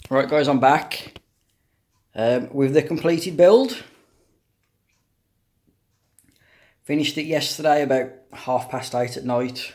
Right guys, I'm back with the completed build. Finished it yesterday about 8:30 at night.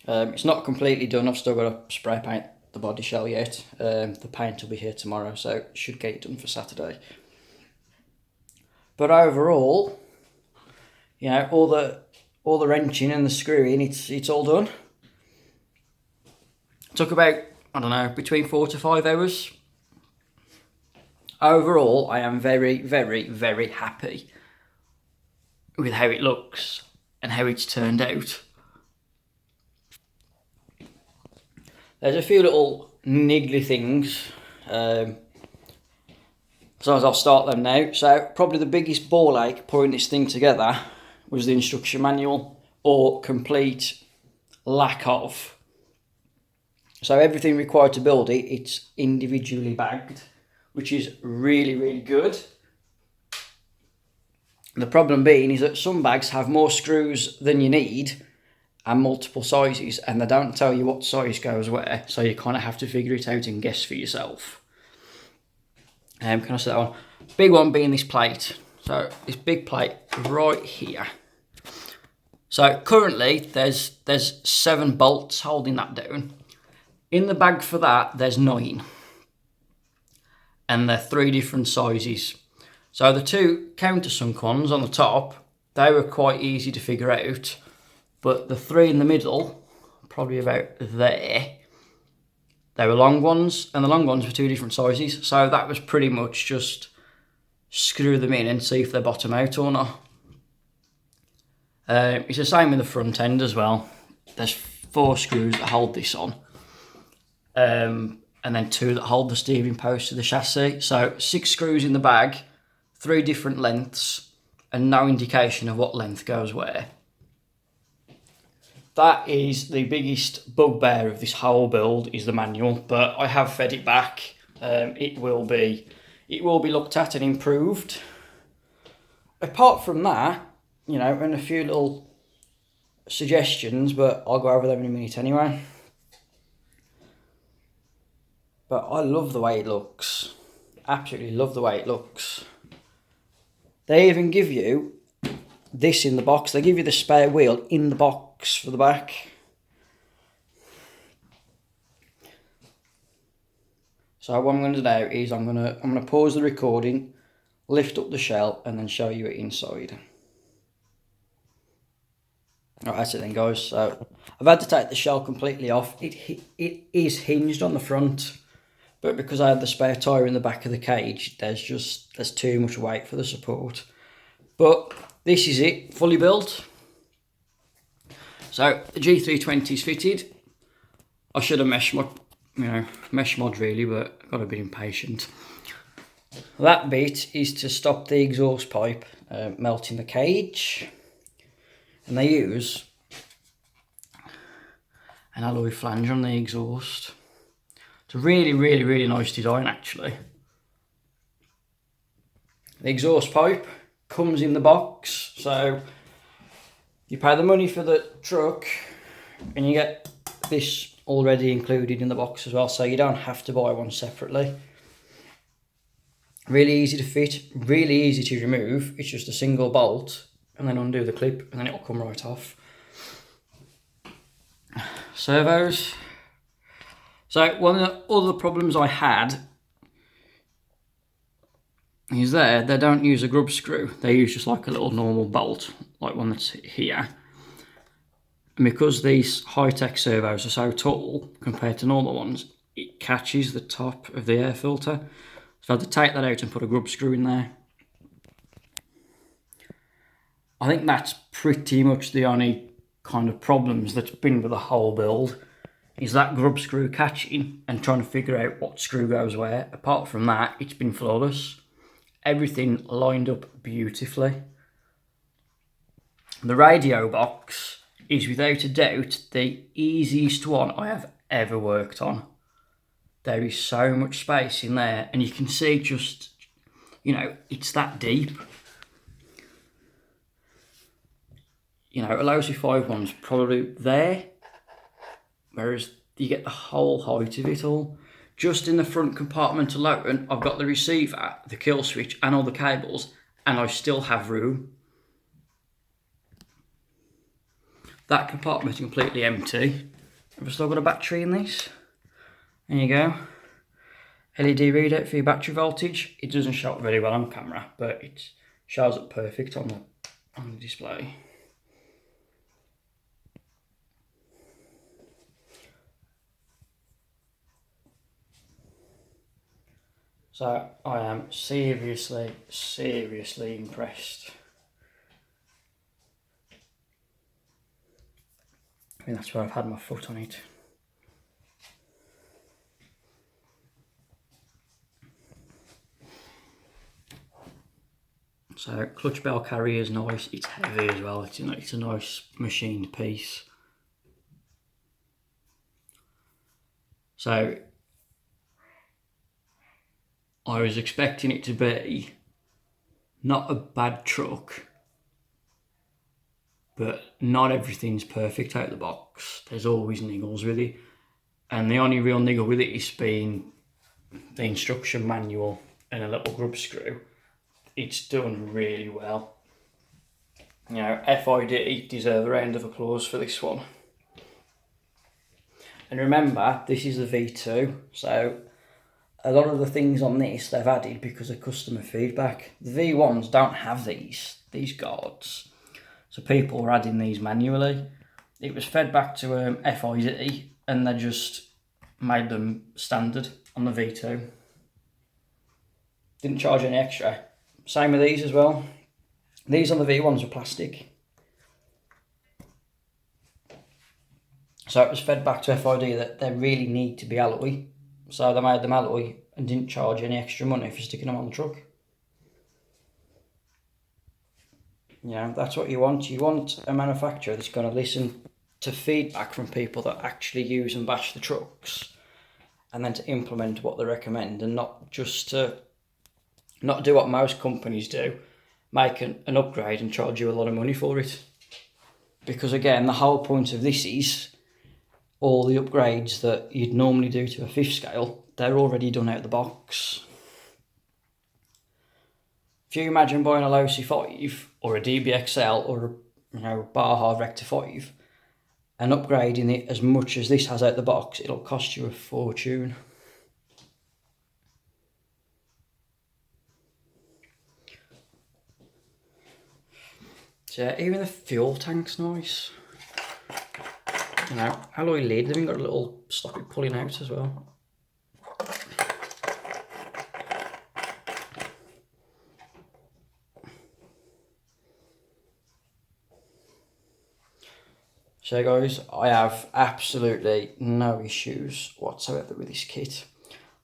It's not completely done, I've still got to spray paint the body shell yet. The paint will be here tomorrow, so should get it done for Saturday. But overall, you know, all the wrenching and the screwing, it's all done. It took about, I don't know, between 4 to 5 hours. Overall, I am very, very, very happy with how it looks and how it's turned out. There's a few little niggly things, so I'll start them now. So probably the biggest ball ache putting this thing together was the instruction manual, or complete lack of. So everything required to build it, it's individually bagged, which is really, really good. The problem being is that some bags have more screws than you need and multiple sizes, and they don't tell you what size goes where, so you kind of have to figure it out and guess for yourself. Can I say that one? Big one being this plate. So this big plate right here. So currently there's 7 bolts holding that down. In the bag for that there's 9. And they're 3 different sizes. So the 2 countersunk ones on the top, they were quite easy to figure out. But the 3 in the middle, probably about there, they were long ones, and the long ones were 2 different sizes. So that was pretty much just screw them in and see if they bottom out or not. It's the same with the front end as well. There's 4 screws that hold this on. And then 2 that hold the steering post to the chassis. So 6 screws in the bag, 3 different lengths, and no indication of what length goes where. That is the biggest bugbear of this whole build, is the manual, but I have fed it back. It will be looked at and improved. Apart from that, you know, and a few little suggestions, but I'll go over them in a minute anyway. But I love the way it looks. Absolutely love the way it looks. They even give you this in the box. They give you the spare wheel in the box for the back. So what I'm going to do is I'm going to pause the recording, lift up the shell, and then show you it inside. Alright, that's it then guys. So I've had to take the shell completely off. It is hinged on the front. But because I had the spare tyre in the back of the cage, there's too much weight for the support. But this is it, fully built. So the G320 is fitted. I should have mesh mod really, but I got a bit impatient. That bit is to stop the exhaust pipe melting the cage. And they use an alloy flange on the exhaust. It's a really, really, really nice design actually. The exhaust pipe comes in the box, so you pay the money for the truck and you get this already included in the box as well, so you don't have to buy one separately. Really easy to fit, really easy to remove. It's just a single bolt and then undo the clip and then it'll come right off. Servos. So one of the other problems I had is they don't use a grub screw. They use just like a little normal bolt, like one that's here. And because these high-tech servos are so tall compared to normal ones, it catches the top of the air filter. So I had to take that out and put a grub screw in there. I think that's pretty much the only kind of problems that's been with the whole build, is that grub screw catching and trying to figure out what screw goes where. Apart from that, it's been flawless. Everything lined up beautifully. The radio box is without a doubt the easiest one I have ever worked on. There is so much space in there, and you can see just, you know, it's that deep. You know, a Lousy 5 one's probably there, whereas you get the whole height of it all. just in the front compartment alone, I've got the receiver, the kill switch and all the cables, and I still have room. That compartment is completely empty. I've still got a battery in this. There you go. LED readout for your battery voltage. It doesn't show up very well on camera, but it shows up perfect on the display. So I am seriously impressed. I think that's where I've had my foot on it. So clutch bell carrier is nice. It's heavy as well. It's a nice machined piece. So I was expecting it to be not a bad truck, but not everything's perfect out of the box. There's always niggles with it, and the only real niggle with it is being the instruction manual and a little grub screw. It's done really well. You know, FID deserve a round of applause for this one. And remember, this is the V2, so a lot of the things on this they've added because of customer feedback. The V1s don't have these guards, so people were adding these manually. It was fed back to FID, and they just made them standard on the V2. Didn't charge any extra. Same with these as well. These on the V1s were plastic. So it was fed back to FID that they really need to be alloy. So they made them alloy and didn't charge any extra money for sticking them on the truck. Yeah, that's what you want. You want a manufacturer that's going to listen to feedback from people that actually use and bash the trucks, and then to implement what they recommend, and not just to not do what most companies do, make an upgrade and charge you a lot of money for it. Because again, the whole point of this is all the upgrades that you'd normally do to a fifth scale, they're already done out of the box. If you imagine buying a Losi 5 or a DBXL or a Baja Rector 5 and upgrading it as much as this has out the box, it'll cost you a fortune. So yeah, even the fuel tank's nice. You know, alloy lid, they've even got a little stop it pulling out as well. So guys, I have absolutely no issues whatsoever with this kit.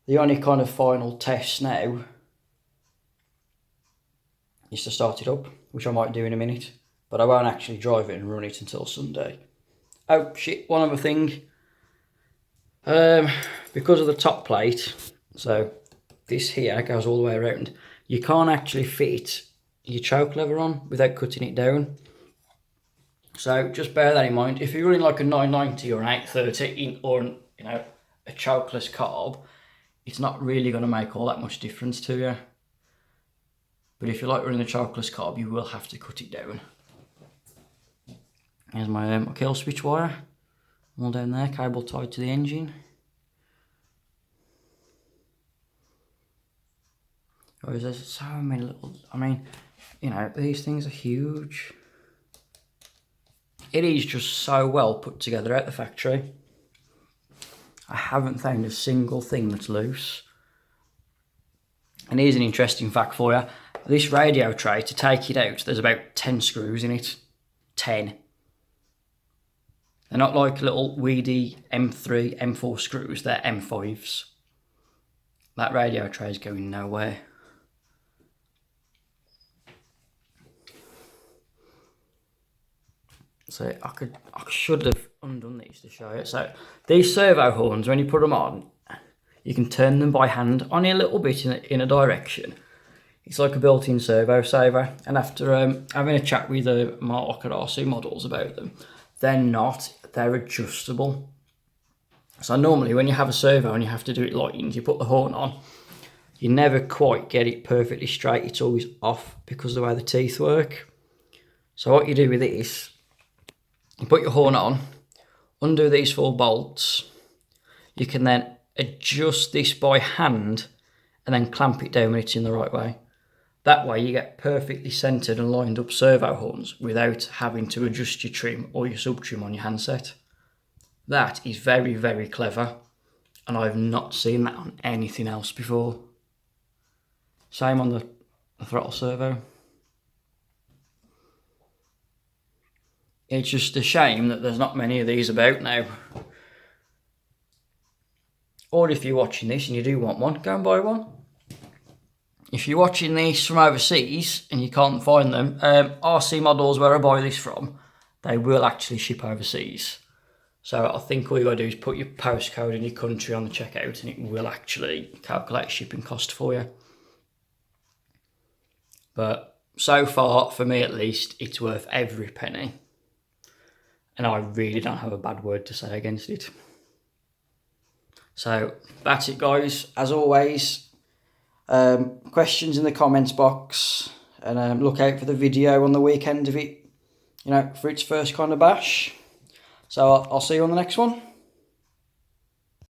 The only kind of final test now is to start it up, which I might do in a minute, but I won't actually drive it and run it until Sunday. Oh shit, one other thing. Because of the top plate, so this here goes all the way around, you can't actually fit your choke lever on without cutting it down. So just bear that in mind. If you're running like a 990 or an 830 or a chokeless carb, it's not really going to make all that much difference to you. But if you like running a chokeless carb, you will have to cut it down. Here's my kill switch wire, all down there, cable tied to the engine. Guys, there's so many little, these things are huge. It is just so well put together at the factory. I haven't found a single thing that's loose. And here's an interesting fact for you. This radio tray, to take it out, there's about 10 screws in it. 10. They're not like little weedy M3, M4 screws, they're M5s. That radio tray is going nowhere. So I should have undone these to show you. So these servo horns, when you put them on, you can turn them by hand only a little bit in a direction. It's like a built-in servo saver. And after having a chat with Mark at RC Models about them, they're not. They're adjustable. So normally when you have a servo and you have to do it lined, you put the horn on, you never quite get it perfectly straight. It's always off because of the way the teeth work. So what you do with this, you put your horn on, undo these 4 bolts. You can then adjust this by hand and then clamp it down when it's in the right way. That way you get perfectly centered and lined up servo horns without having to adjust your trim or your sub trim on your handset. That is very, very clever, and I've not seen that on anything else before. Same on the throttle servo. It's just a shame that there's not many of these about now. Or if you're watching this and you do want one, go and buy one. If you're watching this from overseas and you can't find them, RC Models, where I buy this from, they will actually ship overseas. So I think all you gotta do is put your postcode and your country on the checkout and it will actually calculate shipping cost for you. But so far, for me at least, it's worth every penny. And I really don't have a bad word to say against it. So that's it, guys. As always, questions in the comments box, and look out for the video on the weekend of it, for its first kind of bash. So I'll see you on the next one.